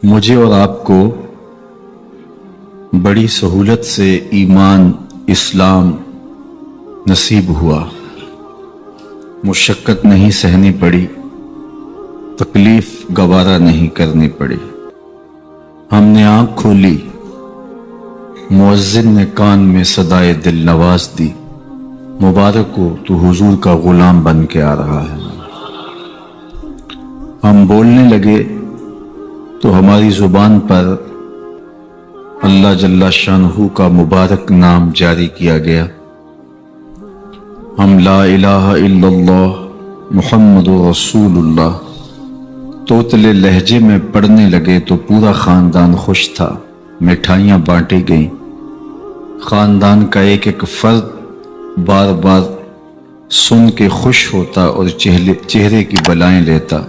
مجھے اور آپ کو بڑی سہولت سے ایمان اسلام نصیب ہوا، مشقت نہیں سہنی پڑی، تکلیف گوارا نہیں کرنی پڑی۔ ہم نے آنکھ کھولی، مؤذن نے کان میں صدائے دل نواز دی، مبارک ہو تو حضور کا غلام بن کے آ رہا ہے۔ ہم بولنے لگے تو ہماری زبان پر اللہ جل شانہ کا مبارک نام جاری کیا گیا۔ ہم لا الہ الا اللہ محمد رسول اللہ توتلے لہجے میں پڑھنے لگے تو پورا خاندان خوش تھا، مٹھائیاں بانٹی گئیں، خاندان کا ایک ایک فرد بار بار سن کے خوش ہوتا اور چہرے کی بلائیں لیتا۔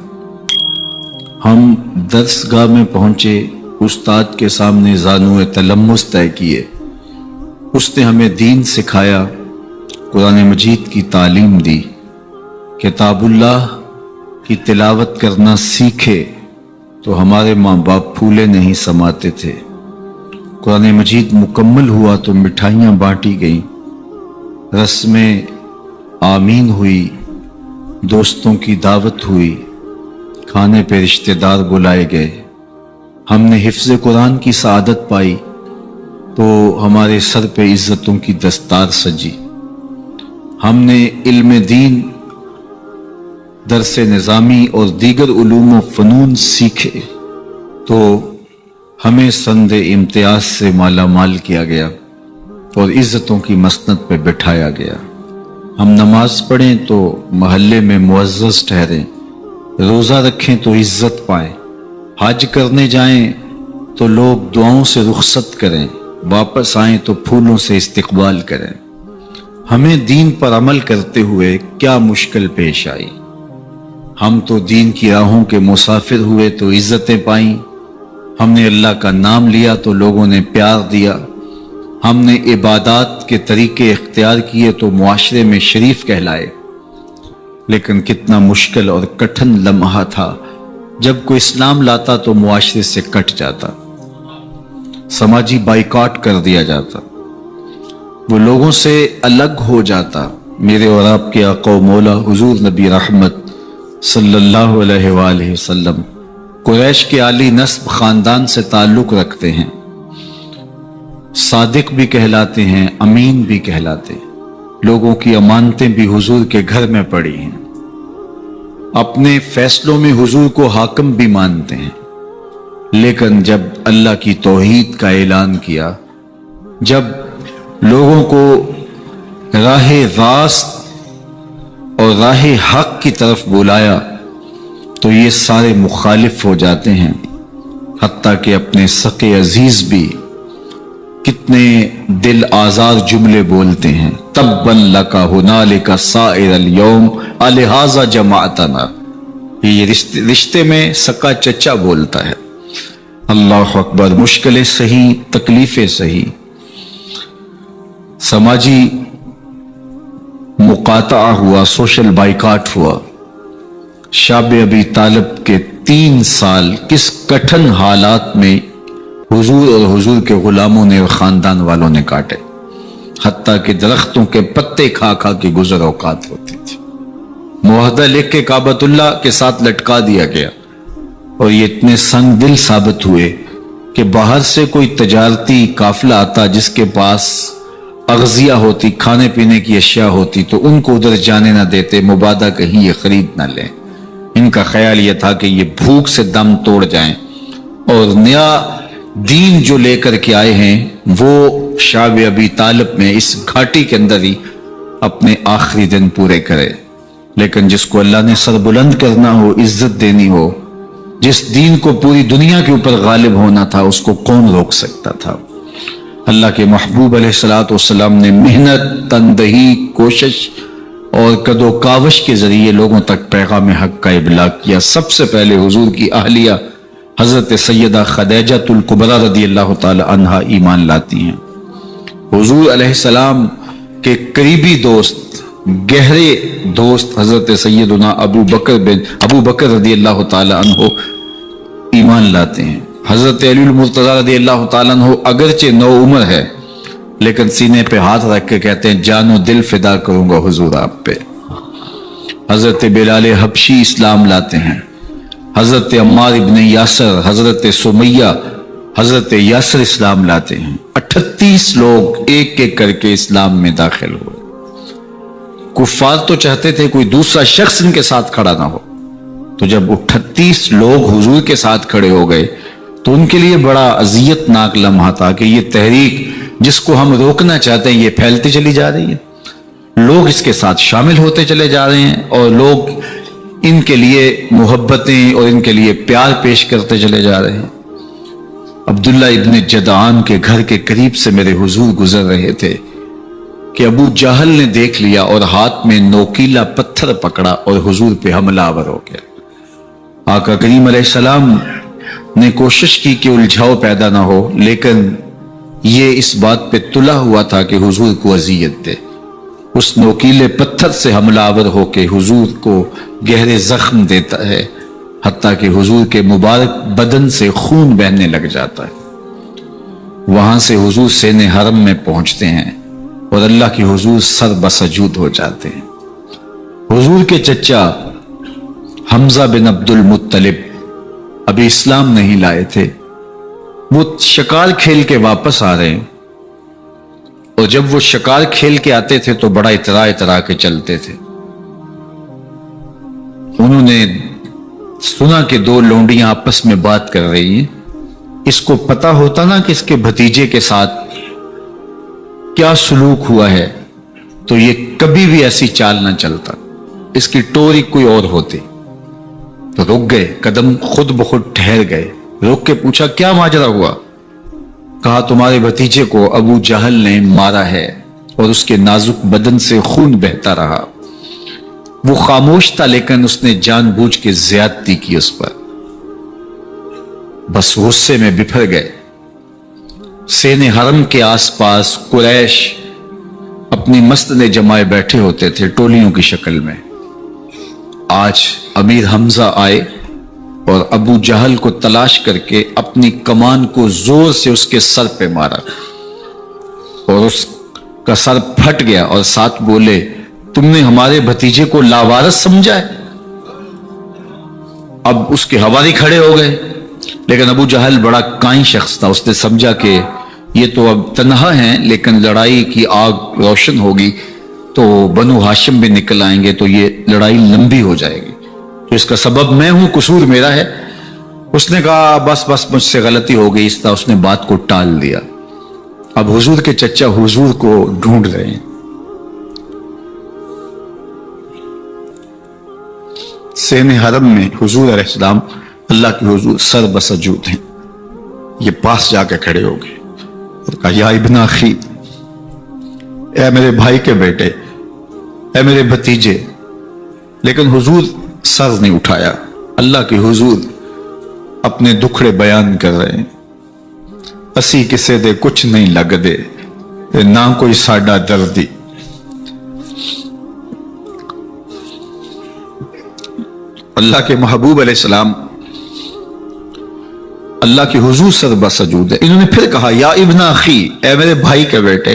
ہم درس گاہ میں پہنچے، استاد کے سامنے زانو تلمس طے کیے، اس نے ہمیں دین سکھایا، قرآن مجید کی تعلیم دی، کتاب اللہ کی تلاوت کرنا سیکھے تو ہمارے ماں باپ پھولے نہیں سماتے تھے۔ قرآن مجید مکمل ہوا تو مٹھائیاں بانٹی گئیں، رسمیں آمین ہوئی، دوستوں کی دعوت ہوئی، کھانے پہ رشتہ دار بلائے گئے۔ ہم نے حفظ قرآن کی سعادت پائی تو ہمارے سر پہ عزتوں کی دستار سجی۔ ہم نے علم دین، درس نظامی اور دیگر علوم و فنون سیکھے تو ہمیں سند امتیاز سے مالا مال کیا گیا اور عزتوں کی مسند پہ بٹھایا گیا۔ ہم نماز پڑھیں تو محلے میں معزز ٹھہریں، روزہ رکھیں تو عزت پائیں، حج کرنے جائیں تو لوگ دعاؤں سے رخصت کریں، واپس آئیں تو پھولوں سے استقبال کریں۔ ہمیں دین پر عمل کرتے ہوئے کیا مشکل پیش آئی؟ ہم تو دین کی راہوں کے مسافر ہوئے تو عزتیں پائیں، ہم نے اللہ کا نام لیا تو لوگوں نے پیار دیا، ہم نے عبادات کے طریقے اختیار کیے تو معاشرے میں شریف کہلائے۔ لیکن کتنا مشکل اور کٹھن لمحہ تھا جب کوئی اسلام لاتا تو معاشرے سے کٹ جاتا، سماجی بائیکاٹ کر دیا جاتا، وہ لوگوں سے الگ ہو جاتا۔ میرے اور آپ کے آقا و مولا حضور نبی رحمت صلی اللہ علیہ وآلہ وسلم قریش کے عالی نسب خاندان سے تعلق رکھتے ہیں، صادق بھی کہلاتے ہیں، امین بھی کہلاتے ہیں، لوگوں کی امانتیں بھی حضور کے گھر میں پڑی ہیں، اپنے فیصلوں میں حضور کو حاکم بھی مانتے ہیں۔ لیکن جب اللہ کی توحید کا اعلان کیا، جب لوگوں کو راہ راست اور راہ حق کی طرف بلایا تو یہ سارے مخالف ہو جاتے ہیں، حتیٰ کہ اپنے سقے عزیز بھی کتنے دل آزار جملے بولتے ہیں، تبا لک ہنالک سائر الیوم الہذا جمعتنا۔ یہ رشتے میں سکا چچا بولتا ہے۔ اللہ اکبر، مشکلیں سہی، تکلیفیں سہی، سماجی مقاطعہ ہوا، سوشل بائیکاٹ ہوا۔ شاب ابی طالب کے 3 سال کس کٹھن حالات میں حضور اور حضور کے غلاموں نے اور خاندان والوں نے کاٹے، حتیٰ کہ درختوں کے پتے کھا کھا کے گزر اوقات ہوتی تھی۔ معاہدہ لکھ کے کعبۃ اللہ کے ساتھ لٹکا دیا گیا اور یہ اتنے سنگ دل ثابت ہوئے کہ باہر سے کوئی تجارتی قافلہ آتا جس کے پاس اغذیہ ہوتی، کھانے پینے کی اشیاء ہوتی، تو ان کو ادھر جانے نہ دیتے، مبادہ کہیں یہ خرید نہ لیں۔ ان کا خیال یہ تھا کہ یہ بھوک سے دم توڑ جائیں اور نیا دین جو لے کر کے آئے ہیں وہ شاب ابی طالب میں اس گھاٹی کے اندر ہی اپنے آخری دن پورے کرے۔ لیکن جس کو اللہ نے سر بلند کرنا ہو، عزت دینی ہو، جس دین کو پوری دنیا کے اوپر غالب ہونا تھا، اس کو کون روک سکتا تھا؟ اللہ کے محبوب علیہ الصلوۃ والسلام نے محنت، تندہی، کوشش اور کد و کاوش کے ذریعے لوگوں تک پیغام حق کا ابلاغ کیا۔ سب سے پہلے حضور کی اہلیہ حضرت سیدہ خدیجہ الکبریٰ رضی اللہ تعالی عنہا ایمان لاتی ہیں۔ حضور علیہ السلام کے قریبی دوست، گہرے دوست حضرت سیدنا ابو بکر رضی اللہ تعالی عنہ ایمان لاتے ہیں۔ حضرت علی المرتضیٰ رضی اللہ تعالیٰ عنہ اگرچہ نو عمر ہے لیکن سینے پہ ہاتھ رکھ کے کہتے ہیں جان و دل فدا کروں گا حضور آپ پہ۔ حضرت بلال حبشی اسلام لاتے ہیں، حضرت عمار ابن یاسر، حضرت سمیہ، حضرت یاسر اسلام لاتے ہیں۔ 38 لوگ ایک ایک کر کے اسلام میں داخل ہوئے۔ کفار تو چاہتے تھے کوئی دوسرا شخص ان کے ساتھ کھڑا نہ ہو، تو جب 38 لوگ حضور کے ساتھ کھڑے ہو گئے تو ان کے لیے بڑا اذیت ناک لمحہ تھا کہ یہ تحریک جس کو ہم روکنا چاہتے ہیں یہ پھیلتی چلی جا رہی ہے، لوگ اس کے ساتھ شامل ہوتے چلے جا رہے ہیں اور لوگ ان کے لیے محبتیں اور ان کے لیے پیار پیش کرتے چلے جا رہے ہیں۔ عبداللہ ابن جدعان کے گھر کے قریب سے میرے حضور گزر رہے تھے کہ ابو جہل نے دیکھ لیا اور ہاتھ میں نوکیلا پتھر پکڑا اور حضور پہ حملہ آور ہو گیا۔ آقا کریم علیہ السلام نے کوشش کی کہ الجھاؤ پیدا نہ ہو، لیکن یہ اس بات پہ تلا ہوا تھا کہ حضور کو اذیت دے۔ اس نوکیلے پتھر سے حملہ آور ہو کے حضور کو گہرے زخم دیتا ہے، حتیٰ کہ حضور کے مبارک بدن سے خون بہنے لگ جاتا ہے۔ وہاں سے حضور سین حرم میں پہنچتے ہیں اور اللہ کی حضور سر بسجود ہو جاتے ہیں۔ حضور کے چچا حمزہ بن عبد المطلب ابھی اسلام نہیں لائے تھے، وہ شکار کھیل کے واپس آ رہے ہیں، اور جب وہ شکار کھیل کے آتے تھے تو بڑا اترا کے چلتے تھے۔ انہوں نے سنا کہ دو لونڈیاں آپس میں بات کر رہی ہیں۔ اس کو پتا ہوتا نا کہ اس کے بھتیجے کے ساتھ کیا سلوک ہوا ہے تو یہ کبھی بھی ایسی چال نہ چلتا، اس کی ٹوری کوئی اور ہوتی۔ تو رک گئے، قدم خود بخود ٹھہر گئے، رک کے پوچھا کیا ماجرا ہوا؟ کہا تمہارے بھتیجے کو ابو جہل نے مارا ہے اور اس کے نازک بدن سے خون بہتا رہا۔ وہ خاموش تھا لیکن اس نے جان بوجھ کے زیادتی کی اس پر، بس غصے میں بپھر گئے۔ سین حرم کے آس پاس قریش اپنی مسجدیں جمائے بیٹھے ہوتے تھے ٹولیوں کی شکل میں۔ آج امیر حمزہ آئے اور ابو جہل کو تلاش کر کے اپنی کمان کو زور سے اس کے سر پہ مارا اور اس کا سر پھٹ گیا، اور ساتھ بولے تم نے ہمارے بھتیجے کو لاوارث سمجھا ہے؟ اب اس کے حواری کھڑے ہو گئے، لیکن ابو جہل بڑا کائن شخص تھا، اس نے سمجھا کہ یہ تو اب تنہا ہیں لیکن لڑائی کی آگ روشن ہوگی تو بنو ہاشم بھی نکل آئیں گے تو یہ لڑائی لمبی ہو جائے گی، تو اس کا سبب میں ہوں، قصور میرا ہے۔ اس نے کہا بس مجھ سے غلطی ہو گئی، اس طرح اس نے بات کو ٹال دیا۔ اب حضور کے چچا حضور کو ڈھونڈ رہے ہیں۔ سین حرم میں حضور علیہ السلام اللہ کی حضور سر بسجود ہیں، یہ پاس جا کے کھڑے ہو گئے اور کہا یا ابن اخی، اے میرے بھائی کے بیٹے، اے میرے بھتیجے، لیکن حضور سر نہیں اٹھایا۔ اللہ کی حضور اپنے دکھڑے بیان کر رہے ہیں، اسی کسے دے کچھ نہیں لگ دے نہ کوئی ساڈا دردی۔ اللہ کے محبوب علیہ السلام اللہ کی حضور سر بسجود ہے۔ انہوں نے پھر کہا یا ابن اخی، اے میرے بھائی کے بیٹے،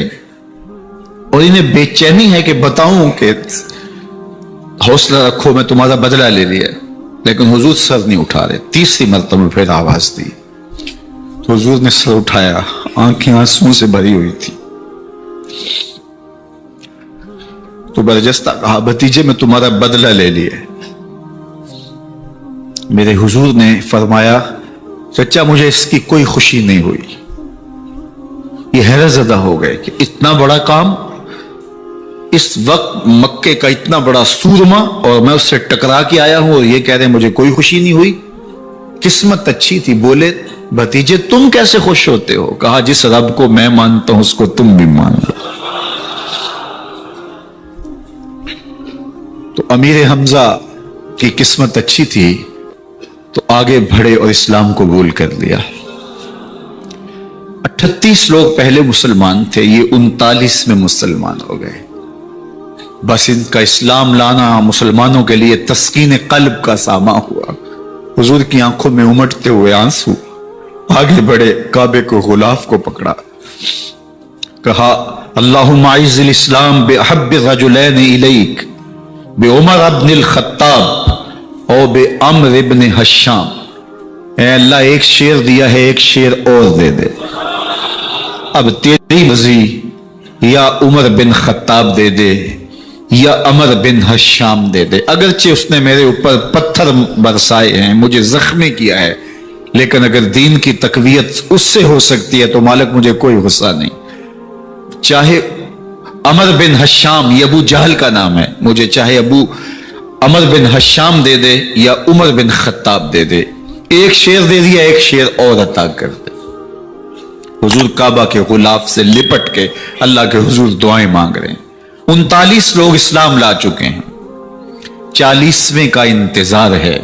اور انہیں بے چینی ہے کہ بتاؤں کہ حوصلہ رکھو میں تمہارا بدلہ لے لیا، لیکن حضور سر نہیں اٹھا رہے۔ تیسری مرتبہ پھر آواز دی تو حضور نے سر اٹھایا، آنکھیں آنسوں سے بھری ہوئی تھی، تو برجستہ کہا بھتیجے میں تمہارا بدلہ لے لیے۔ میرے حضور نے فرمایا چچا مجھے اس کی کوئی خوشی نہیں ہوئی۔ یہ حیرت زدہ ہو گئے کہ اتنا بڑا کام، اس وقت مکے کا اتنا بڑا سورما، اور میں اس سے ٹکرا کے آیا ہوں اور یہ کہہ رہے ہیں مجھے کوئی خوشی نہیں ہوئی۔ قسمت اچھی تھی۔ بولے بھتیجے تم کیسے خوش ہوتے ہو؟ کہا جس رب کو میں مانتا ہوں اس کو تم بھی مان لو۔ تو امیر حمزہ کی قسمت اچھی تھی تو آگے بڑھے اور اسلام قبول کر لیا۔ 38 لوگ پہلے مسلمان تھے، یہ 39 میں مسلمان ہو گئے۔ بس ان کا اسلام لانا مسلمانوں کے لیے تسکین قلب کا ساما ہوا۔ حضور کی آنکھوں میں امٹتے ہوئے آنسو آگے بڑھے، کعبے کو غلاف کو پکڑا، کہا اللہم اعز الاسلام باحب الرجلین الیک بعمر بن الخطاب اور بعمر بن حشام۔ اے اللہ ایک شیر دیا ہے، ایک شیر اور دے دے، اب تیری مرضی، یا عمر بن خطاب دے دے یا عمر بن حشام دے دے۔ اگرچہ اس نے میرے اوپر پتھر برسائے ہیں، مجھے زخمی کیا ہے، لیکن اگر دین کی تقویت اس سے ہو سکتی ہے تو مالک مجھے کوئی غصہ نہیں۔ چاہے عمر بن حشام، یہ ابو جہل کا نام ہے، مجھے چاہے ابو عمر بن حشام دے دے یا عمر بن خطاب دے دے، ایک شیر دے دیا، ایک شیر اور عطا کر دے۔ حضور کعبہ کے غلاف سے لپٹ کے اللہ کے حضور دعائیں مانگ رہے ہیں۔ 39 لوگ اسلام لا چکے ہیں، 40ویں کا انتظار ہے۔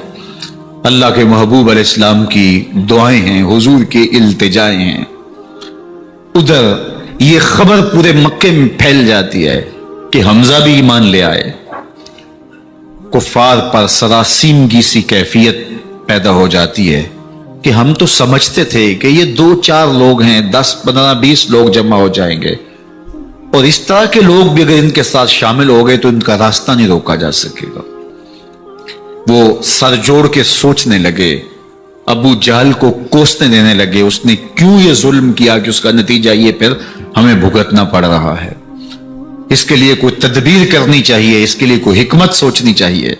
اللہ کے محبوب علیہ السلام کی دعائیں ہیں، حضور کی التجائیں ہیں۔ ادھر یہ خبر پورے مکے میں پھیل جاتی ہے کہ حمزہ بھی ایمان لے آئے۔ کفار پر سراسیمگی سی کیفیت پیدا ہو جاتی ہے کہ ہم تو سمجھتے تھے کہ یہ 2-4 لوگ ہیں، 10-15-20 لوگ جمع ہو جائیں گے، اور اس طرح کے لوگ بھی اگر ان کے ساتھ شامل ہو گئے تو ان کا راستہ نہیں روکا جا سکے گا۔ وہ سر جوڑ کے سوچنے لگے، ابو جہل کو کوسنے دینے لگے، اس نے کیوں یہ ظلم کیا کہ اس کا نتیجہ یہ پھر ہمیں بھگتنا پڑ رہا ہے، اس کے لیے کوئی تدبیر کرنی چاہیے، اس کے لیے کوئی حکمت سوچنی چاہیے۔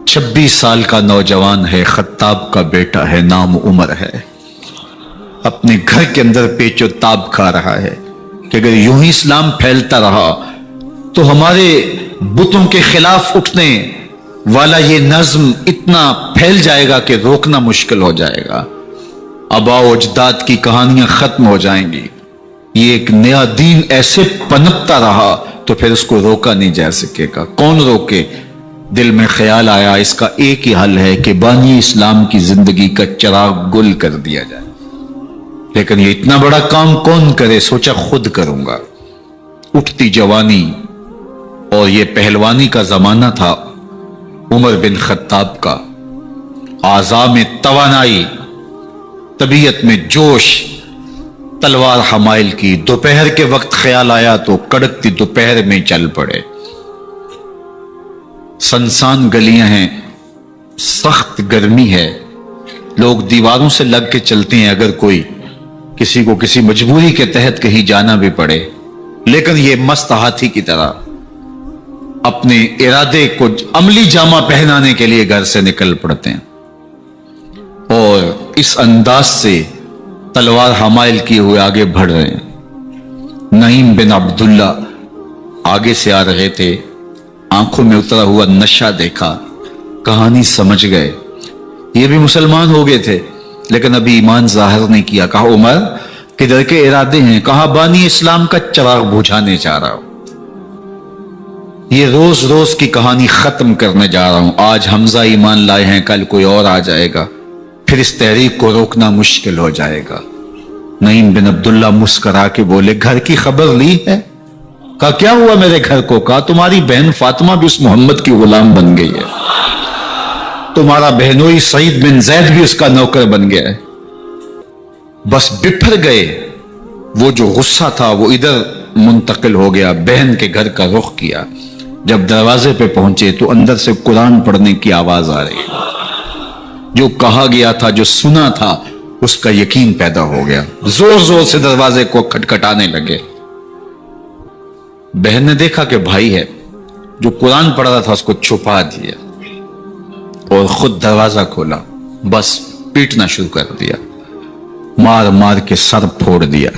26 سال کا نوجوان ہے، خطاب کا بیٹا ہے، نام عمر ہے، اپنے گھر کے اندر پیچ و تاب کھا رہا ہے کہ اگر یوں ہی اسلام پھیلتا رہا تو ہمارے بتوں کے خلاف اٹھنے والا یہ نظم اتنا پھیل جائے گا کہ روکنا مشکل ہو جائے گا، آباء و اجداد کی کہانیاں ختم ہو جائیں گی، یہ ایک نیا دین ایسے پنپتا رہا تو پھر اس کو روکا نہیں جا سکے گا، کون روکے؟ دل میں خیال آیا اس کا ایک ہی حل ہے کہ بانی اسلام کی زندگی کا چراغ گل کر دیا جائے، لیکن یہ اتنا بڑا کام کون کرے؟ سوچا خود کروں گا۔ اٹھتی جوانی اور یہ پہلوانی کا زمانہ تھا عمر بن خطاب کا، اعضاء میں توانائی، طبیعت میں جوش، تلوار حمائل کی۔ دوپہر کے وقت خیال آیا تو کڑکتی دوپہر میں چل پڑے۔ سنسان گلیاں ہیں، سخت گرمی ہے، لوگ دیواروں سے لگ کے چلتے ہیں اگر کوئی کسی کو کسی مجبوری کے تحت کہیں جانا بھی پڑے، لیکن یہ مست ہاتھی کی طرح اپنے ارادے کو عملی جامہ پہنانے کے لیے گھر سے نکل پڑتے ہیں اور اس انداز سے تلوار حمائل کیے ہوئے آگے بڑھ رہے ہیں۔ نعیم بن عبداللہ آگے سے آ رہے تھے، آنکھوں میں اترا ہوا نشہ دیکھا، کہانی سمجھ گئے، یہ بھی مسلمان ہو گئے تھے لیکن ابھی ایمان ظاہر نہیں کیا۔ کہا عمر کدھر کے ارادے ہیں؟ کہا بانی اسلام کا چراغ بجھانے جا رہا ہوں، یہ روز روز کی کہانی ختم کرنے جا رہا ہوں۔ آج حمزہ ایمان لائے ہیں، کل کوئی اور آ جائے گا، پھر اس تحریک کو روکنا مشکل ہو جائے گا۔ نعیم بن عبداللہ مسکرا کے بولے گھر کی خبر لی ہے؟ کہا کیا ہوا میرے گھر کو؟ کہا تمہاری بہن فاطمہ بھی اس محمد کی غلام بن گئی ہے، تمہارا بہنوئی سعید بن زید بھی اس کا نوکر بن گیا ہے۔ بس بپھر گئے، وہ جو غصہ تھا وہ ادھر منتقل ہو گیا، بہن کے گھر کا رخ کیا۔ جب دروازے پہ پہنچے تو اندر سے قرآن پڑھنے کی آواز آ رہی، جو کہا گیا تھا، جو سنا تھا، اس کا یقین پیدا ہو گیا۔ زور زور سے دروازے کو کھٹکھٹانے لگے۔ بہن نے دیکھا کہ بھائی ہے، جو قرآن پڑھ رہا تھا اس کو چھپا دیا اور خود دروازہ کھولا، بس پیٹنا شروع کر دیا، مار مار کے سر پھوڑ دیا،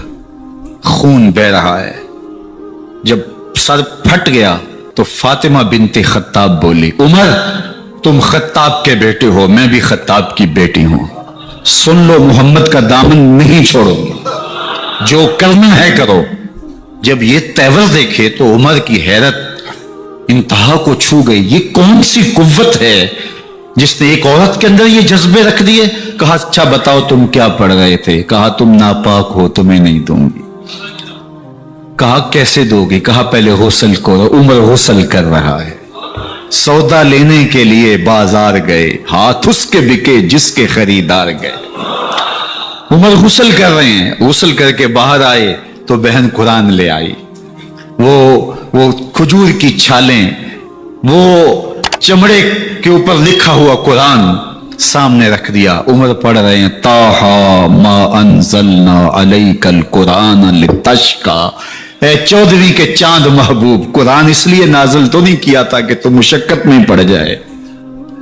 خون بہ رہا ہے۔ جب سر پھٹ گیا تو فاطمہ بنت خطاب بولی عمر تم خطاب کے بیٹے ہو، میں بھی خطاب کی بیٹی ہوں، سن لو محمد کا دامن نہیں چھوڑو گی، جو کرنا ہے کرو۔ جب یہ تیور دیکھے تو عمر کی حیرت انتہا کو چھو گئی، یہ کون سی قوت ہے جس نے ایک عورت کے اندر یہ جذبے رکھ دیے؟ کہا اچھا بتاؤ تم کیا پڑھ رہے تھے؟ کہا تم ناپاک ہو، تمہیں نہیں دوں گی۔ کہا کیسے دو گی؟ کہا پہلے غسل کرو۔ عمر غسل کر رہا ہے، سودا لینے کے لیے بازار گئے، ہاتھ اس کے بکے جس کے خریدار گئے۔ عمر غسل کر رہے ہیں، غسل کر کے باہر آئے تو بہن قرآن لے آئی، وہ کھجور کی چھالیں، وہ چمڑے کے اوپر لکھا ہوا قرآن سامنے رکھ دیا۔ عمر پڑھ رہے ہیں طٰہٰ ما انزلنا علیک القرآن لتشقیٰ، اے 14ویں کے چاند محبوب، قرآن اس لیے نازل تو نہیں کیا تھا کہ تم مشقت میں پڑ جائے،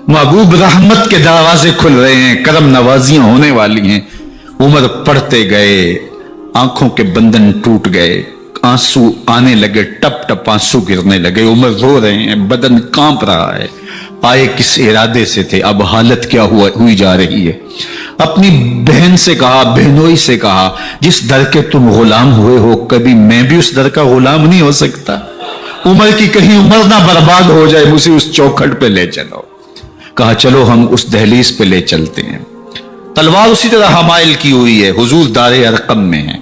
محبوب رحمت کے دروازے کھل رہے ہیں، کرم نوازیاں ہونے والی ہیں۔ عمر پڑھتے گئے، آنکھوں کے بندن ٹوٹ گئے، آنسو آنے لگے، ٹپ ٹپ آنسو گرنے لگے، عمر رو رہے ہیں، بدن کانپ رہا ہے۔ آئے کس ارادے سے تھے، اب حالت کیا ہوئی جا رہی ہے۔ اپنی بہن سے کہا، بہنوئی سے کہا، جس در کے تم غلام ہوئے ہو کبھی میں بھی اس در کا غلام نہیں ہو سکتا؟ عمر کی کہیں عمر نہ برباد ہو جائے، مجھے اس چوکھٹ پہ لے چلو۔ کہا چلو ہم اس دہلیز پہ لے چلتے ہیں۔ تلوار اسی طرح حمائل کی ہوئی ہے، حضور دار ارقم میں ہے،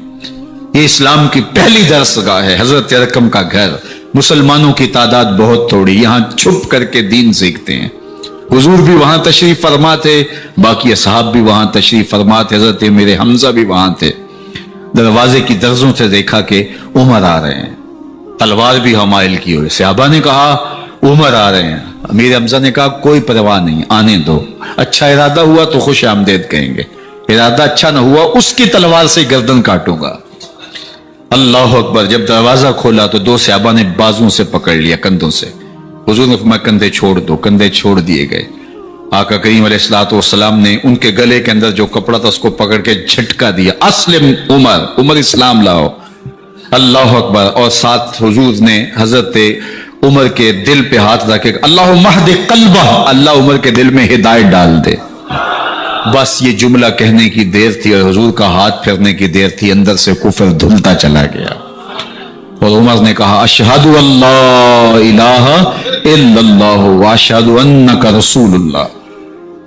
یہ اسلام کی پہلی درسگاہ ہے، حضرت ارقم کا گھر۔ مسلمانوں کی تعداد بہت تھوڑی، یہاں چھپ کر کے دین سیکھتے ہیں۔ حضور بھی وہاں تشریف فرما تھے، باقی اصحاب بھی وہاں تشریف فرما تھے، حضرت میرے حمزہ بھی وہاں تھے۔ دروازے کی درزوں سے دیکھا کہ عمر آ رہے ہیں، تلوار بھی حمائل کی ہوئی۔ صحابہ نے کہا عمر آ رہے ہیں، امیر حمزہ نے کہا کوئی پرواہ نہیں، آنے دو، اچھا ارادہ ہوا تو خوش آمدید کہیں گے، ارادہ اچھا نہ ہوا اس کی تلوار سے گردن کاٹوں گا۔ اللہ اکبر۔ جب دروازہ کھولا تو دو صحابہ نے بازوں سے پکڑ لیا، کندھوں سے۔ حضور نے فرمایا کندھے چھوڑ دو، کندھے چھوڑ دیے گئے۔ آقا کریم علیہ الصلوۃ والسلام نے ان کے گلے کے اندر جو کپڑا تھا اس کو پکڑ کے جھٹکا دیا، اسلم عمر، عمر اسلام لاؤ۔ اللہ اکبر۔ اور ساتھ حضور نے حضرت عمر کے دل پہ ہاتھ رکھے، اللہم اہد قلبہ، اللہ عمر کے دل میں ہدایت ڈال دے۔ بس یہ جملہ کہنے کی دیر تھی اور حضور کا ہاتھ پھیرنے کی دیر تھی، اندر سے کفر دھلتا چلا گیا۔ اور عمر نے کہا اشہد اللہ الہ الا اللہ واشہد انک رسول اللہ۔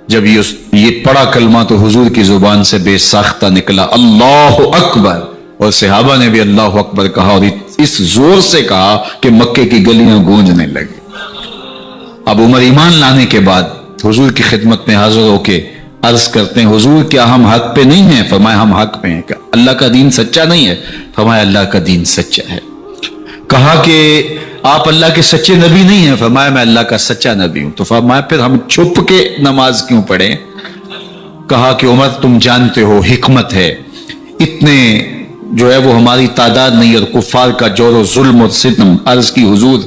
جب یہ پڑا کلمہ تو حضور کی زبان سے بے ساختہ نکلا اللہ اکبر، اور صحابہ نے بھی اللہ اکبر کہا، اور اس زور سے کہا کہ مکے کی گلیاں گونجنے لگی۔ اب عمر ایمان لانے کے بعد حضور کی خدمت میں حاضر ہو کے عرض کرتے ہیں حضور کیا ہم حق پہ نہیں ہیں؟ فرمایا ہم حق پہ ہیں۔ کہ اللہ کا دین سچا نہیں ہے؟ فرمایا اللہ کا دین سچا ہے۔ کہا کہ آپ اللہ کے سچے نبی نہیں ہیں؟ فرمایا میں اللہ کا سچا نبی ہوں۔ تو فرمایا پھر ہم چھپ کے نماز کیوں پڑھیں؟ کہا کہ عمر تم جانتے ہو حکمت ہے، اتنے جو ہے وہ ہماری تعداد نہیں، اور کفار کا جور و ظلم و ستم۔ عرض کی حضور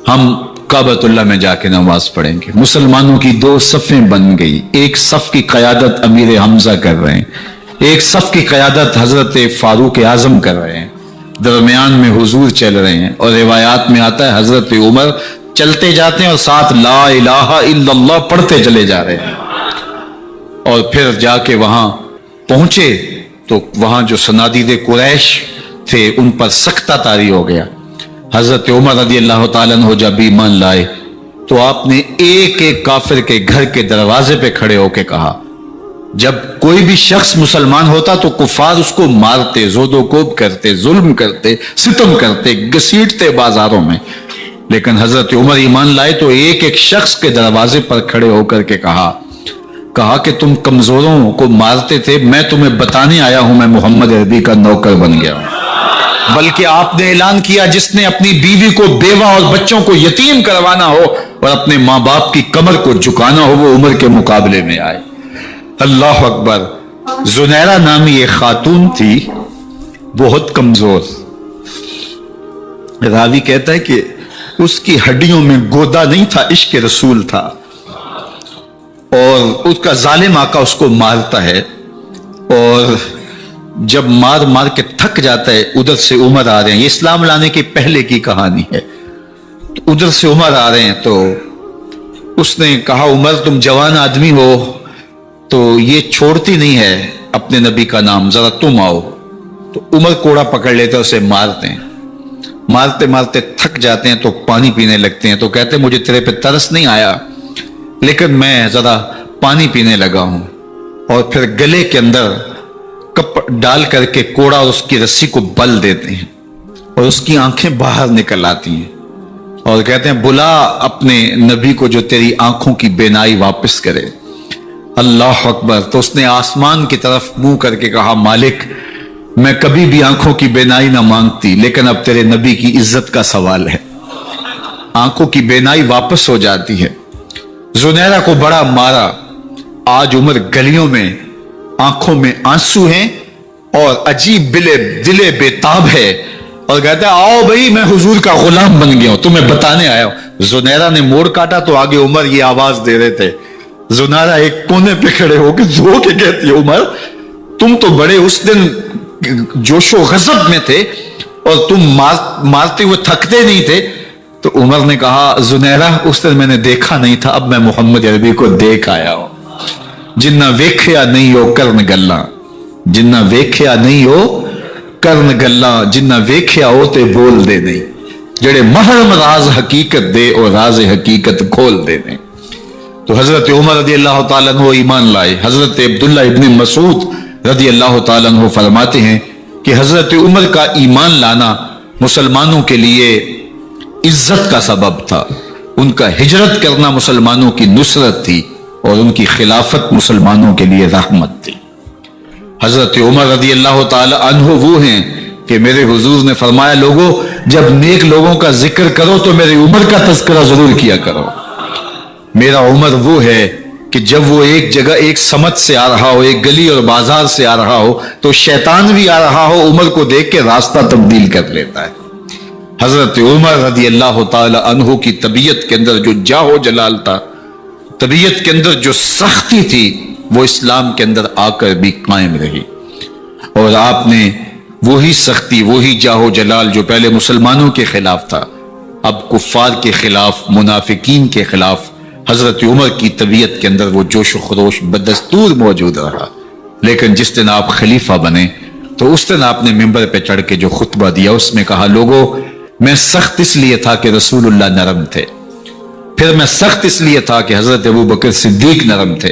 ہم کعبۃ اللہ میں جا کے نماز پڑھیں گے۔ مسلمانوں کی دو صفیں بن گئی، ایک صف کی قیادت امیر حمزہ کر رہے ہیں، ایک صف کی قیادت حضرت فاروق اعظم کر رہے ہیں، درمیان میں حضور چل رہے ہیں، اور روایات میں آتا ہے حضرت عمر چلتے جاتے ہیں اور ساتھ لا الہ الا اللہ پڑھتے چلے جا رہے ہیں۔ اور پھر جا کے وہاں پہنچے تو وہاں جو صنادید قریش تھے ان پر سختہ طاری ہو گیا۔ حضرت عمر رضی اللہ تعالیٰ عنہ جب ایمان لائے تو آپ نے ایک ایک کافر کے گھر کے دروازے پہ کھڑے ہو کے کہا، جب کوئی بھی شخص مسلمان ہوتا تو کفار اس کو مارتے، زود و کوب کرتے، ظلم کرتے، ستم کرتے، گھسیٹتے بازاروں میں، لیکن حضرت عمر ایمان لائے تو ایک ایک شخص کے دروازے پر کھڑے ہو کر کے کہا کہ تم کمزوروں کو مارتے تھے، میں تمہیں بتانے آیا ہوں میں محمد عربی کا نوکر بن گیا ہوں۔ بلکہ آپ نے اعلان کیا جس نے اپنی بیوی کو، بیوہ اور بچوں کو یتیم کروانا ہو اور اپنے ماں باپ کی کمر کو جھکانا ہو وہ عمر کے مقابلے میں آئے۔ اللہ اکبر۔ زنیرہ نامی ایک خاتون تھی، بہت کمزور، راوی کہتا ہے کہ اس کی ہڈیوں میں گودا نہیں تھا، عشق رسول تھا، اور اس کا ظالم آقا اس کو مارتا ہے، اور جب مار مار کے تھک جاتا ہے ادھر سے عمر آ رہے ہیں، یہ اسلام لانے کے پہلے کی کہانی ہے، تو ادھر سے عمر آ رہے ہیں تو اس نے کہا عمر تم جوان آدمی ہو تو یہ چھوڑتی نہیں ہے اپنے نبی کا نام، ذرا تم آؤ۔ تو عمر کوڑا پکڑ لیتے اسے مارتے ہیں، مارتے مارتے تھک جاتے ہیں تو پانی پینے لگتے ہیں، تو کہتے ہیں مجھے تیرے پہ ترس نہیں آیا لیکن میں ذرا پانی پینے لگا ہوں، اور پھر گلے کے اندر کپ ڈال کر کے کوڑا اور اس کی رسی کو بل دیتے ہیں اور اس کی آنکھیں باہر نکل آتی ہیں، اور کہتے ہیں بلا اپنے نبی کو جو تیری آنکھوں کی بینائی واپس کرے۔ اللہ اکبر. تو اس نے آسمان کی طرف منہ کر کے کہا مالک میں کبھی بھی آنکھوں کی بینائی نہ مانگتی، لیکن اب تیرے نبی کی عزت کا سوال ہے. آنکھوں کی بینائی واپس ہو جاتی ہے. زنیرہ کو بڑا مارا. آج عمر گلیوں میں آنکھوں میں آنسو ہیں اور عجیب دلے بےتاب ہے اور کہتا ہے آؤ بھائی میں حضور کا غلام بن گیا ہوں، تمہیں بتانے آیا ہوں. زنیرہ نے موڑ کاٹا تو آگے عمر یہ آواز دے رہے تھے. زنیرہ ایک کونے پہ کھڑے ہو کے رو کے کہتی ہے عمر تم تو بڑے اس دن جوش و غضب میں تھے اور تم مارتے ہوئے تھکتے نہیں تھے. تو عمر نے کہا زنیرہ اس دن میں نے دیکھا نہیں تھا، اب میں محمد عربی کو دیکھ آیا ہوں. جنہ ویکھیا نہیں ہو کرن گلاں، جنہ ویکھیا نہیں ہو کرن گلاں، جنہ ویکھیا ہو تے بول دے نہیں، جڑے محرم راز حقیقت دے اور راز حقیقت کھول دے نہیں. تو حضرت عمر رضی اللہ تعالیٰ عنہ ایمان لائے. حضرت عبداللہ ابن مسعود رضی اللہ تعالیٰ عنہ فرماتے ہیں کہ حضرت عمر کا ایمان لانا مسلمانوں کے لیے عزت کا سبب تھا. ان کا ہجرت کرنا مسلمانوں کی نصرت تھی اور ان کی خلافت مسلمانوں کے لیے رحمت تھی. حضرت عمر رضی اللہ تعالی عنہ وہ ہیں کہ میرے حضور نے فرمایا لوگوں جب نیک لوگوں کا ذکر کرو تو میری عمر کا تذکرہ ضرور کیا کرو. میرا عمر وہ ہے کہ جب وہ ایک جگہ ایک سمت سے آ رہا ہو، ایک گلی اور بازار سے آ رہا ہو تو شیطان بھی آ رہا ہو، عمر کو دیکھ کے راستہ تبدیل کر لیتا ہے. حضرت عمر رضی اللہ تعالی عنہ کی طبیعت کے اندر جو جاہ و جلال تھا، طبیعت کے اندر جو سختی تھی، وہ اسلام کے اندر آ کر بھی قائم رہی. اور آپ نے وہی سختی، وہی جاہ و جلال جو پہلے مسلمانوں کے خلاف تھا، اب کفار کے خلاف، منافقین کے خلاف حضرت عمر کی طبیعت کے اندر وہ جوش و خروش بدستور موجود رہا. لیکن جس دن آپ خلیفہ بنے تو اس دن آپ نے ممبر پہ چڑھ کے جو خطبہ دیا اس میں کہا لوگوں میں سخت اس لیے تھا کہ رسول اللہ نرم تھے، پھر میں سخت اس لیے تھا کہ حضرت ابو بکر صدیق نرم تھے،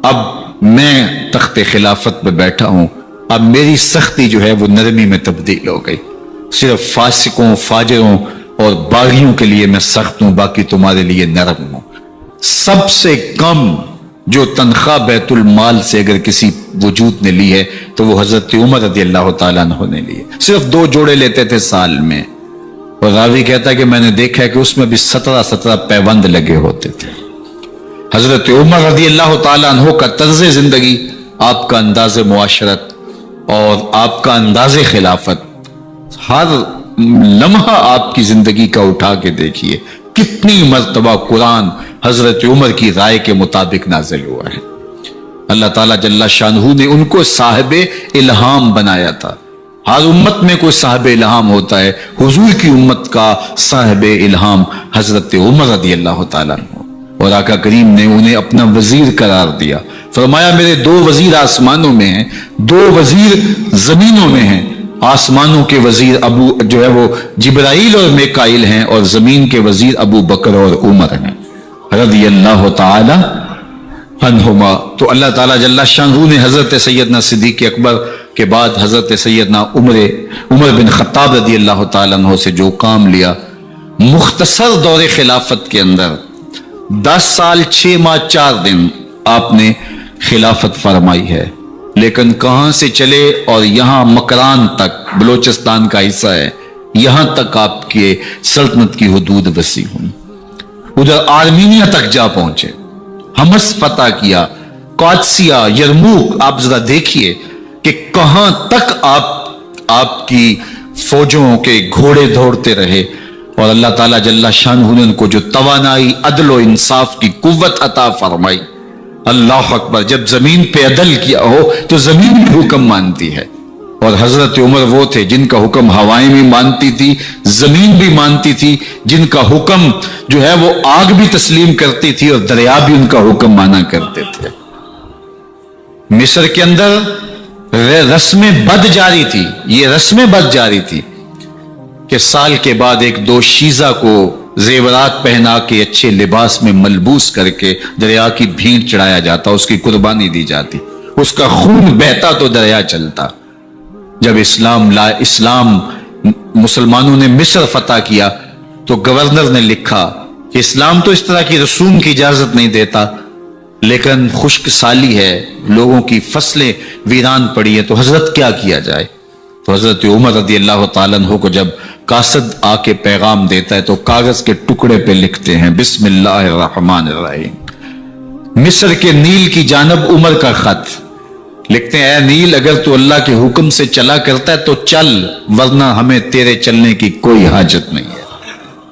اب میں تخت خلافت پہ بیٹھا ہوں، اب میری سختی جو ہے وہ نرمی میں تبدیل ہو گئی. صرف فاسقوں، فاجروں اور باغیوں کے لیے میں سخت ہوں، باقی تمہارے لیے نرم ہوں. سب سے کم جو تنخواہ بیت المال سے اگر کسی وجود نے لی ہے تو وہ حضرت عمر رضی اللہ تعالیٰ عنہ نے لی ہے. صرف 2 جوڑے لیتے تھے سال میں، اور راوی کہتا ہے کہ میں نے دیکھا ہے کہ اس میں بھی 17 پیوند لگے ہوتے تھے. حضرت عمر رضی اللہ تعالیٰ عنہ کا طرز زندگی، آپ کا انداز معاشرت اور آپ کا انداز خلافت، ہر لمحہ آپ کی زندگی کا اٹھا کے دیکھیے کتنی مرتبہ قرآن حضرت عمر کی رائے کے مطابق نازل ہوا ہے. اللہ تعالیٰ جل شانہ نے ان کو صاحب الہام بنایا تھا. ہر امت میں کوئی صاحب الہام ہوتا ہے، حضور کی امت کا صاحب الہام حضرت عمر رضی اللہ تعالیٰ عنہ، اور آقا کریم نے انہیں اپنا وزیر قرار دیا. فرمایا میرے 2 وزیر آسمانوں میں ہیں، 2 وزیر زمینوں میں ہیں. آسمانوں کے وزیر ابو جو ہے وہ جبرائیل اور میکائیل ہیں، اور زمین کے وزیر ابو بکر اور عمر ہیں رضی اللہ تعالی عنہما. تو اللہ تعالیٰ جل شانہ نے حضرت سیدنا صدیق اکبر کے بعد حضرت سیدنا عمر بن خطاب رضی اللہ تعالیٰ عنہ سے جو کام لیا، مختصر دور خلافت کے اندر 10 سال 6 ماہ 4 دن آپ نے خلافت فرمائی ہے. لیکن کہاں سے چلے اور یہاں مکران تک، بلوچستان کا حصہ ہے، یہاں تک آپ کے سلطنت کی حدود وسیع ہوئی. ادھر آرمینیا تک جا پہنچے، حمص فتح کیا، قادسیہ، یرموک. آپ ذرا دیکھیے کہ کہاں تک آپ کی فوجوں کے گھوڑے دوڑتے رہے، اور اللہ تعالیٰ جل شانہ نے ان کو جو توانائی، عدل و انصاف کی قوت عطا فرمائی. اللہ اکبر. جب زمین پہ عدل کیا ہو تو زمین بھی حکم مانتی ہے، اور حضرت عمر وہ تھے جن کا حکم ہوائیں بھی مانتی تھی، زمین بھی مانتی تھی، جن کا حکم جو ہے وہ آگ بھی تسلیم کرتی تھی اور دریا بھی ان کا حکم مانا کرتے تھے. مصر کے اندر رسم بد جاری تھی، یہ رسم بد جاری تھی کہ سال کے بعد 1-2 شیزہ کو زیورات پہنا کے اچھے لباس میں ملبوس کر کے دریا کی بھینٹ چڑھایا جاتا، اس کی قربانی دی جاتی، اس کا خون بہتا تو دریا چلتا. جب اسلام مسلمانوں نے مصر فتح کیا تو گورنر نے لکھا کہ اسلام تو اس طرح کی رسوم کی اجازت نہیں دیتا، لیکن خشک سالی ہے، لوگوں کی فصلیں ویران پڑی ہیں، تو حضرت کیا کیا جائے؟ تو حضرت عمر رضی اللہ تعالیٰ عنہ کو جب قاصد آ کے پیغام دیتا ہے تو کاغذ کے ٹکڑے پہ لکھتے ہیں بسم اللہ الرحمن الرحیم، مصر کے نیل کی جانب عمر کا خط لکھتے ہیں، اے نیل اگر تو اللہ کے حکم سے چلا کرتا ہے تو چل، ورنہ ہمیں تیرے چلنے کی کوئی حاجت نہیں ہے۔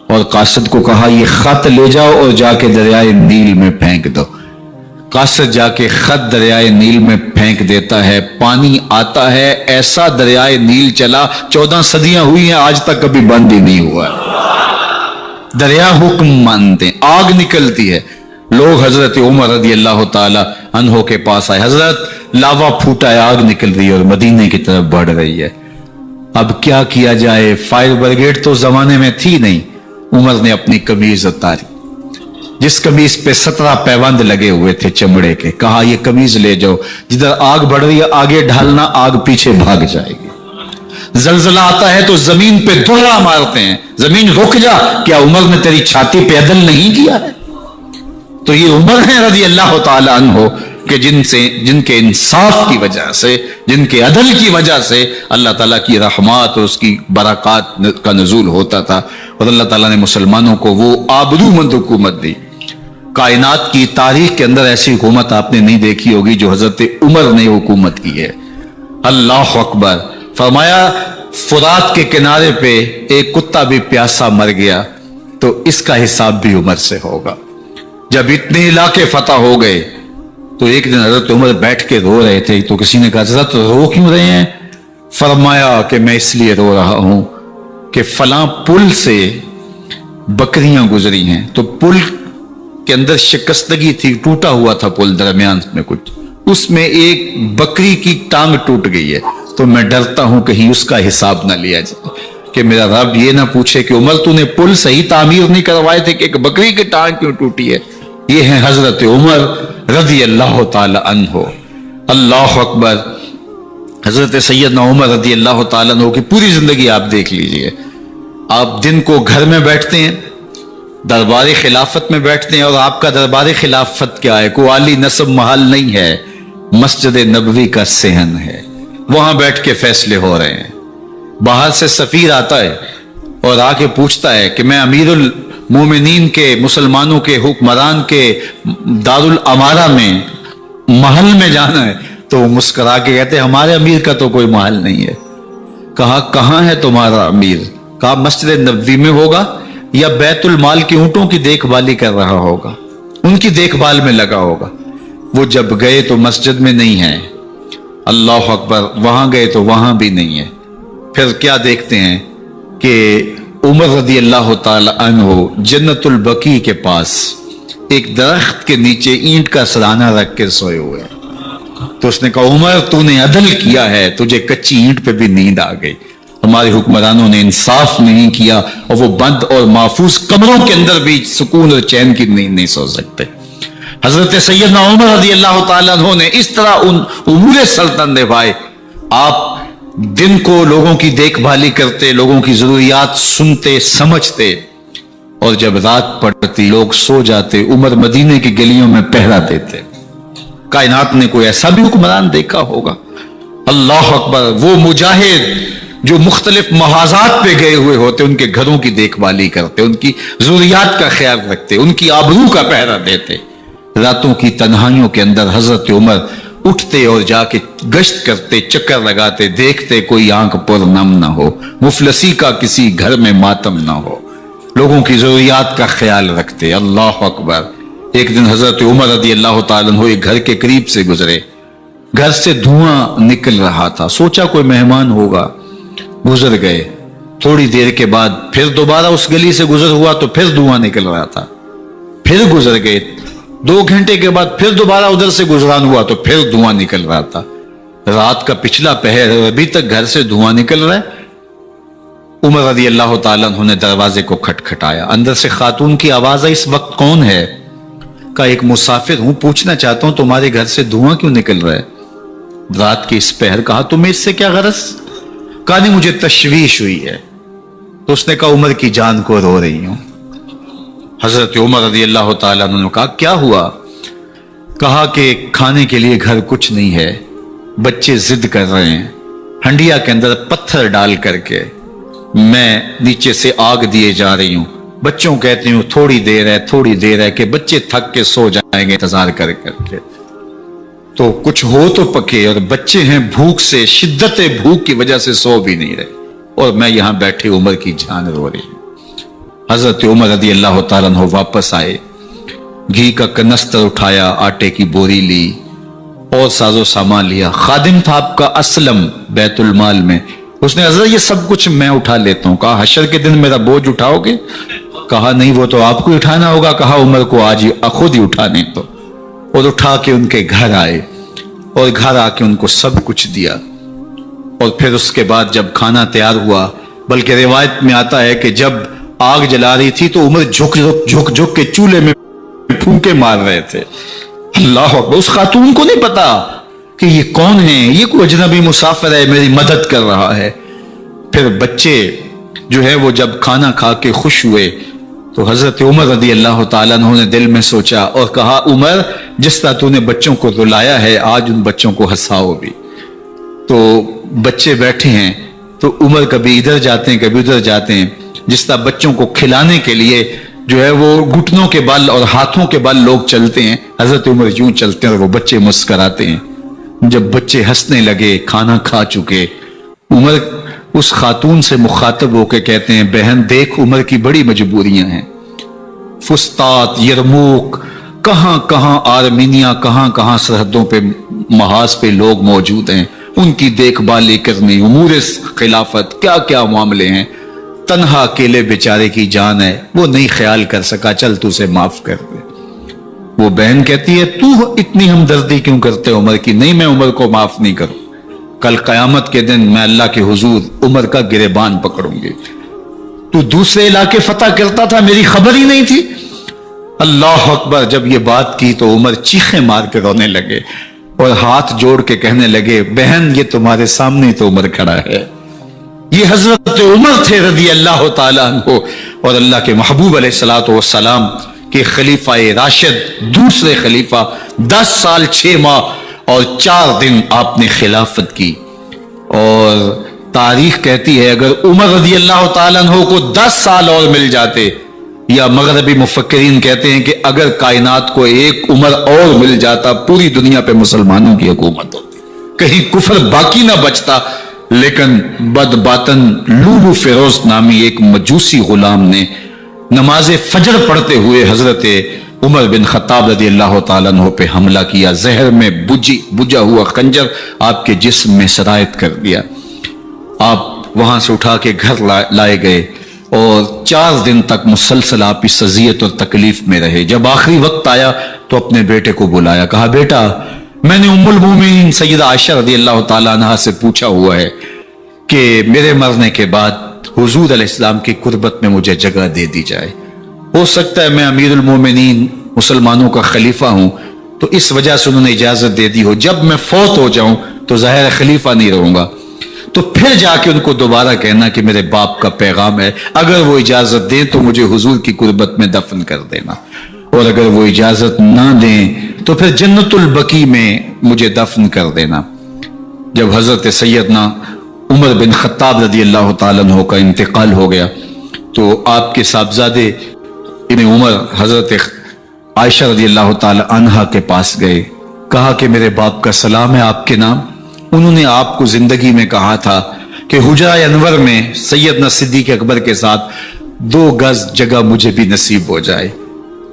اور قاصد کو کہا یہ خط لے جاؤ اور جا کے دریائے نیل میں پھینک دو۔ قاصد جا کے خط دریائے نیل میں پھینک دیتا ہے، پانی آتا ہے، ایسا دریائے نیل چلا 14 صدیاں ہوئی ہیں آج تک کبھی بند ہی نہیں ہوا ہے۔ دریا حکم مانتے ہیں، آگ نکلتی ہے، لوگ حضرت عمر رضی اللہ تعالی عنہ کے پاس آئے، حضرت لاوا پھوٹا ہے، آگ نکل رہی ہے اور مدینے کی طرف بڑھ رہی ہے، اب کیا کیا جائے؟ فائر بریگیڈ تو زمانے میں تھی نہیں۔ عمر نے اپنی قمیض اتاری، جس قمیض پہ 17 پیوند لگے ہوئے تھے چمڑے کے، کہا یہ قمیض لے جاؤ، جدھر آگ بڑھ رہی ہے آگے ڈھالنا، آگ پیچھے بھاگ جائے گی۔ زلزلہ آتا ہے تو زمین پہ دھڑا مارتے ہیں، زمین رک جا، کیا عمر نے تیری چھاتی پہ عدل نہیں کیا ہے؟ تو یہ عمر ہے رضی اللہ تعالی عنہ کہ جن کے انصاف کی وجہ سے، جن کے عدل کی وجہ سے اللہ تعالیٰ کی رحمات اور اس کی برکات کا نزول ہوتا تھا، اور اللہ تعالیٰ نے مسلمانوں کو وہ آبرومند حکومت دی۔ کائنات کی تاریخ کے اندر ایسی حکومت آپ نے نہیں دیکھی ہوگی جو حضرت عمر نے حکومت کی ہے۔ اللہ اکبر۔ فرمایا فرات کے کنارے پہ ایک کتا بھی پیاسا مر گیا تو اس کا حساب بھی عمر سے ہوگا۔ جب اتنے علاقے فتح ہو گئے تو ایک دن حضرت عمر بیٹھ کے رو رہے تھے، تو کسی نے کہا حضرت رو کیوں رہے ہیں؟ فرمایا کہ میں اس لیے رو رہا ہوں کہ فلاں پل سے بکریاں گزری ہیں، تو پل کے اندر شکستگی تھی، ٹوٹا ہوا تھا پل درمیان میں کچھ، اس میں ایک بکری کی ٹانگ ٹوٹ گئی ہے، تو میں ڈرتا ہوں کہیں اس کا حساب نہ لیا جائے، کہ میرا رب یہ نہ پوچھے کہ عمر تو نے پل صحیح تعمیر نہیں کروائے تھے کہ ایک بکری کی ٹانگ کیوں ٹوٹی ہے۔ یہ ہے حضرت عمر رضی اللہ تعالی عنہ۔ اللہ اکبر۔ حضرت سیدنا عمر رضی اللہ تعالیٰ عنہ کی پوری زندگی آپ دیکھ لیجئے، آپ دن کو گھر میں بیٹھتے ہیں، دربار خلافت میں بیٹھتے ہیں، اور آپ کا دربار خلافت کیا ہے؟ کوئی عالی نصب محل نہیں ہے، مسجد نبوی کا صحن ہے، وہاں بیٹھ کے فیصلے ہو رہے ہیں۔ باہر سے سفیر آتا ہے اور آ کے پوچھتا ہے کہ میں امیر المومنین کے، مسلمانوں کے حکمران کے دارالامارہ میں محل میں جانا ہے، تو وہ مسکرا کے کہتے ہیں ہمارے امیر کا تو کوئی محل نہیں ہے۔ کہا کہاں ہے تمہارا امیر؟ کہا مسجد نبوی میں ہوگا یا بیت المال کی اونٹوں کی دیکھ بھالی کر رہا ہوگا، ان کی دیکھ بھال میں لگا ہوگا۔ وہ جب گئے تو مسجد میں نہیں ہے، اللہ اکبر، وہاں گئے تو وہاں بھی نہیں ہے۔ پھر کیا دیکھتے ہیں کہ عمر رضی اللہ تعالی عنہ جنت البقیع کے پاس ایک درخت کے نیچے اینٹ کا سرانہ رکھ کے سوئے ہوئے ہیں۔ تو اس نے کہا عمر تو نے عدل کیا ہے، تجھے کچی اینٹ پہ بھی نیند آ گئی، ہمارے حکمرانوں نے انصاف نہیں کیا، اور وہ بند اور محفوظ کمروں کے اندر بھی سکون اور چین کی نیند نہیں سو سکتے۔ حضرت سیدنا عمر رضی اللہ تعالیٰ عنہ نے اس طرح ان امور سلطنت نبھائے۔ آپ دن کو لوگوں کی دیکھ بھالی کرتے، لوگوں کی ضروریات سنتے سمجھتے، اور جب رات پڑتی لوگ سو جاتے، عمر مدینے کی گلیوں میں پہرا دیتے۔ کائنات نے کوئی ایسا بھی حکمران دیکھا ہوگا؟ اللہ اکبر۔ وہ مجاہد جو مختلف محاذات پہ گئے ہوئے ہوتے، ان کے گھروں کی دیکھ بھالی کرتے، ان کی ضروریات کا خیال رکھتے، ان کی آبرو کا پہرا دیتے۔ راتوں کی تنہائیوں کے اندر حضرت عمر اٹھتے اور جا کے گشت کرتے، چکر لگاتے، دیکھتے کوئی آنکھ پر نم نہ ہو، مفلسی کا کسی گھر میں ماتم نہ ہو، لوگوں کی ضروریات کا خیال رکھتے۔ اللہ اکبر۔ ایک دن حضرت عمر رضی اللہ تعالیٰ عنہ ایک گھر کے قریب سے گزرے، گھر سے دھواں نکل رہا تھا، سوچا کوئی مہمان ہوگا، گزر گئے۔ تھوڑی دیر کے بعد پھر دوبارہ اس گلی سے گزر ہوا تو پھر دھواں نکل رہا تھا، پھر گزر گئے۔ 2 گھنٹے کے بعد پھر دوبارہ ادھر سے گزران ہوا تو پھر دھواں نکل رہا تھا۔ رات کا پچھلا پہر ہے، ابھی تک گھر سے دھواں نکل رہا ہے۔ عمر رضی اللہ تعالیٰ عنہ نے دروازے کو کھٹکھٹایا، اندر سے خاتون کی آواز آئی، اس وقت کون ہے؟ کہا ایک مسافر ہوں، پوچھنا چاہتا ہوں تمہارے گھر سے دھواں کیوں نکل رہا ہے رات کے اس پہر؟ کہا تمہیں اس سے کیا غرض؟ کہا نہیں مجھے تشویش ہوئی ہے۔ تو اس نے کہا عمر کی جان کو رو رہی ہوں۔ حضرت عمر رضی اللہ تعالیٰ عنہ نے کہا کیا ہوا؟ کہا کہ کھانے کے لیے گھر کچھ نہیں ہے، بچے ضد کر رہے ہیں، ہنڈیا کے اندر پتھر ڈال کر کے میں نیچے سے آگ دیے جا رہی ہوں، بچوں کہتے ہیں تھوڑی دیر ہے کہ بچے تھک کے سو جائیں گے انتظار کر کے، تو کچھ ہو تو پکے، اور بچے ہیں بھوک سے، شدت بھوک کی وجہ سے سو بھی نہیں رہے، اور میں یہاں بیٹھے عمر کی جان رو رہی ہوں۔ حضرت عمر رضی اللہ تعالیٰ عنہ واپس آئے، گھی کا کنستر اٹھایا، آٹے کی بوری لی اور ساز و سامان لیا۔ خادم تھا آپ کا اسلم بیت المال میں، اس نے حضرت یہ سب کچھ میں اٹھا لیتا ہوں۔ کہا حشر کے دن میرا بوجھ اٹھاؤ گے؟ کہا نہیں، وہ تو آپ کو اٹھانا ہوگا۔ کہا عمر کو آج ہی خود ہی اٹھانے تو، اور اٹھا کے ان کے گھر آئے اور گھر آ کے ان کو سب کچھ دیا، اور پھر اس کے بعد جب کھانا تیار ہوا، بلکہ روایت میں آتا ہے کہ جب آگ جلا رہی تھی تو عمر جھک کے چولہے میں پھونکے مار رہے تھے۔ اللہ اکبر، اس خاتون کو نہیں پتا کہ یہ کون ہے، یہ کوئی اجنبی مسافر ہے میری مدد کر رہا ہے۔ پھر بچے جو ہے وہ جب کھانا کھا کے خوش ہوئے تو حضرت عمر رضی اللہ تعالیٰ عنہ نے دل میں سوچا اور کہا عمر جس طرح تو نے بچوں کو رلایا ہے آج ان بچوں کو ہنساؤ بھی۔ تو بچے بیٹھے ہیں تو عمر کبھی ادھر جاتے ہیں کبھی ادھر جاتے ہیں، جس طرح بچوں کو کھلانے کے لیے جو ہے وہ گھٹنوں کے بل اور ہاتھوں کے بل لوگ چلتے ہیں، حضرت عمر یوں چلتے ہیں اور وہ بچے مسکراتے ہیں۔ جب بچے ہنسنے لگے، کھانا کھا چکے، عمر اس خاتون سے مخاطب ہو کے کہتے ہیں بہن دیکھ عمر کی بڑی مجبوریاں ہیں، فسطاط، یرموک، کہاں کہاں آرمینیا، کہاں کہاں سرحدوں پہ محاذ پہ لوگ موجود ہیں، ان کی دیکھ بھالی کرنی، امور خلافت، کیا کیا معاملے ہیں، تنہا اکیلے بیچارے کی جان ہے، وہ نہیں خیال کر سکا، چل تو اسے معاف کر دے۔ وہ بہن کہتی ہے تو اتنی ہمدردی کیوں کرتے عمر کی؟ نہیں، میں عمر کو معاف نہیں کروں، کل قیامت کے دن میں اللہ کے حضور عمر کا گریبان پکڑوں گی۔ تو دوسرے علاقے فتح کرتا تھا، میری خبر ہی نہیں تھی۔ اللہ اکبر، جب یہ بات کی تو عمر چیخیں مار کے رونے لگے اور ہاتھ جوڑ کے کہنے لگے بہن یہ تمہارے سامنے تو عمر کھڑا ہے، یہ حضرت عمر تھے رضی اللہ تعالیٰ عنہ، اور اللہ کے محبوب علیہ الصلوۃ والسلام کے خلیفہ راشد، دوسرے خلیفہ، 10 سال 6 ماہ اور 4 دن آپ نے خلافت کی۔ اور تاریخ کہتی ہے اگر عمر رضی اللہ تعالیٰ عنہ کو 10 سال اور مل جاتے، یا مغربی مفکرین کہتے ہیں کہ اگر کائنات کو ایک عمر اور مل جاتا پوری دنیا پہ مسلمانوں کی حکومت ہوتی، کہیں کفر باقی نہ بچتا۔ لیکن بد باطن لولو فیروز نامی ایک مجوسی غلام نے نماز فجر پڑھتے ہوئے حضرت عمر بن خطاب رضی اللہ تعالیٰ عنہ پہ حملہ کیا، زہر میں بجھا ہوا خنجر آپ کے جسم میں سرایت کر دیا۔ آپ وہاں سے اٹھا کے گھر لائے گئے اور 4 دن تک مسلسل آپ اس اذیت اور تکلیف میں رہے۔ جب آخری وقت آیا تو اپنے بیٹے کو بلایا، کہا بیٹا میں نے ام المومنین سیدہ عائشہ رضی اللہ تعالیٰ عنہ سے پوچھا ہوا ہے کہ میرے مرنے کے بعد حضور علیہ السلام کی قربت میں مجھے جگہ دے دی جائے، ہو سکتا ہے میں امیر المومنین مسلمانوں کا خلیفہ ہوں تو اس وجہ سے انہوں نے اجازت دے دی ہو، جب میں فوت ہو جاؤں تو ظاہر خلیفہ نہیں رہوں گا، تو پھر جا کے ان کو دوبارہ کہنا کہ میرے باپ کا پیغام ہے، اگر وہ اجازت دیں تو مجھے حضور کی قربت میں دفن کر دینا، اور اگر وہ اجازت نہ دیں تو پھر جنت البقیع میں مجھے دفن کر دینا۔ جب حضرت سیدنا عمر بن خطاب رضی اللہ تعالیٰ عنہ کا انتقال ہو گیا تو آپ کے صاحبزادے ابن عمر حضرت عائشہ رضی اللہ تعالیٰ عنہا کے پاس گئے، کہا کہ میرے باپ کا سلام ہے آپ کے نام۔ انہوں نے آپ کو زندگی میں کہا تھا کہ حجرہ انور میں سیدنا صدیق اکبر کے ساتھ 2 گز جگہ مجھے بھی نصیب ہو جائے،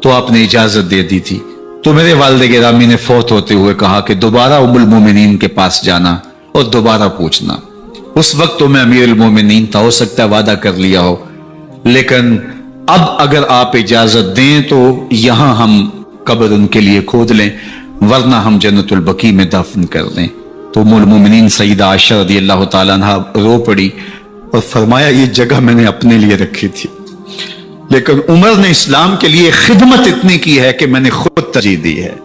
تو آپ نے اجازت دے دی تھی۔ تو میرے والد گرامی نے فوت ہوتے ہوئے کہا کہ دوبارہ ام المومنین کے پاس جانا اور دوبارہ پوچھنا۔ اس وقت تو میں امیر المومنین تھا، ہو سکتا ہے وعدہ کر لیا ہو، لیکن اب اگر آپ اجازت دیں تو یہاں ہم قبر ان کے لیے کھود لیں، ورنہ ہم جنت البقیع میں دفن کر دیں۔ تو ام المومنین سیدہ عائشہ رضی اللہ تعالیٰ عنہ رو پڑی اور فرمایا یہ جگہ میں نے اپنے لیے رکھی تھی، لیکن عمر نے اسلام کے لیے خدمت اتنی کی ہے کہ میں نے خود ترجیح دی ہے،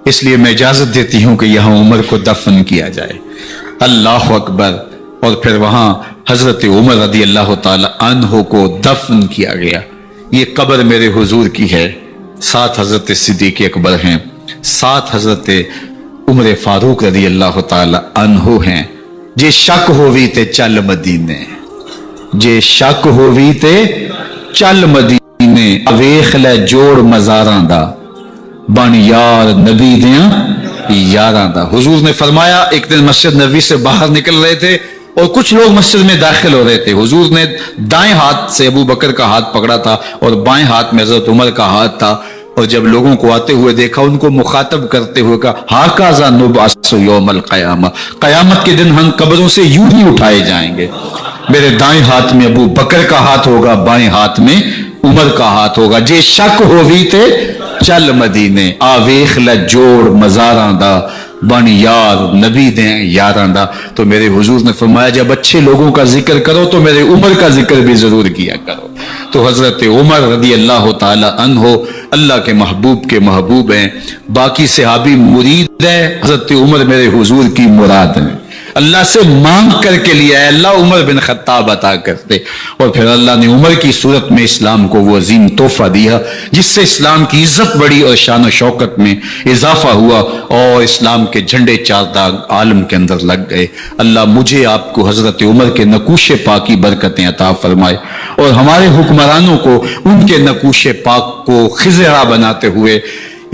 اس لیے میں اجازت دیتی ہوں کہ یہاں عمر کو دفن کیا جائے۔ اللہ اکبر، اور پھر وہاں حضرت عمر رضی اللہ تعالی عنہ کو دفن کیا گیا۔ یہ قبر میرے حضور کی ہے، ساتھ حضرت صدیق اکبر ہیں، ساتھ حضرت عمر فاروق رضی اللہ تعالی عنہ ہیں. جے شک ہووی تے چل مدینے، جے شک ہووی تے چل مدینے، ویخ لے جوڑ مزاراں دا، بن یار نبی دیاں یاراں دا. حضور نے فرمایا ایک دن مسجد نبوی سے باہر نکل رہے تھے اور کچھ لوگ مسجد میں داخل ہو رہے تھے. حضور نے دائیں ہاتھ سے ابو بکر کا ہاتھ پکڑا تھا اور بائیں ہاتھ میں حضرت عمر کا ہاتھ تھا، اور جب لوگوں کو آتے ہوئے دیکھا ان کو مخاطب کرتے ہوئے کہا ہاکذا نبعث یوم القیامہ، قیامت کے دن ہم قبروں سے یوں ہی اٹھائے جائیں گے. میرے دائیں ہاتھ میں ابو بکر کا ہاتھ ہوگا، بائیں ہاتھ میں عمر کا ہاتھ ہوگا. جے شک ہووی تے چل مدینے، آویخ لے جوڑ مزاراں دا، بن یار نبی دیں یاراں دا. تو میرے حضور نے فرمایا جب اچھے لوگوں کا ذکر کرو تو میرے عمر کا ذکر بھی ضرور کیا کرو. تو حضرت عمر رضی اللہ تعالی عنہ اللہ کے محبوب ہیں. باقی صحابی مرید ہیں، حضرت عمر میرے حضور کی مراد ہیں. اللہ سے مانگ کر کے لیا ہے اللہ عمر بن خطاب عطا کرتے، اور پھر اللہ نے عمر کی صورت میں اسلام کو وہ عظیم تحفہ دیا جس سے اسلام کی عزت بڑی اور شان و شوکت میں اضافہ ہوا اور اسلام کے جھنڈے چار داغ عالم کے اندر لگ گئے. اللہ مجھے آپ کو حضرت عمر کے نقوش پاک کی برکتیں عطا فرمائے اور ہمارے حکمرانوں کو ان کے نقوش پاک کو خضرا بناتے ہوئے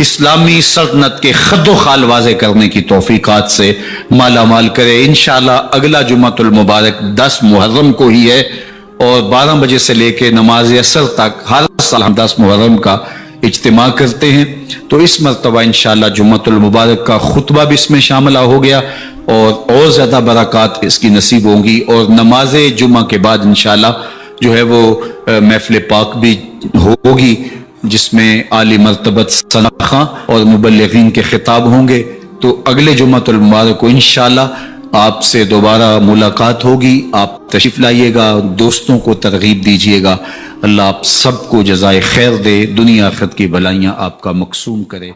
اسلامی سلطنت کے خد و خال واضح کرنے کی توفیقات سے مالا مال کرے. انشاءاللہ اگلا جمعۃ المبارک 10 محرم کو ہی ہے اور 12 بجے سے لے کے نماز عصر تک ہر سال ہم 10 محرم کا اجتماع کرتے ہیں. تو اس مرتبہ انشاءاللہ جمعۃ المبارک کا خطبہ بھی اس میں شامل ہو گیا اور زیادہ برکات اس کی نصیب ہوں گی. اور نماز جمعہ کے بعد انشاءاللہ جو ہے وہ محفل پاک بھی ہوگی جس میں عالی مرتبت سناخاں اور مبلغین کے خطاب ہوں گے. تو اگلے جمعۃ المبارک کو انشاءاللہ آپ سے دوبارہ ملاقات ہوگی. آپ تشریف لائیے گا، دوستوں کو ترغیب دیجیے گا. اللہ آپ سب کو جزائے خیر دے، دنیا آخرت کی بھلائیاں آپ کا مقسوم کرے.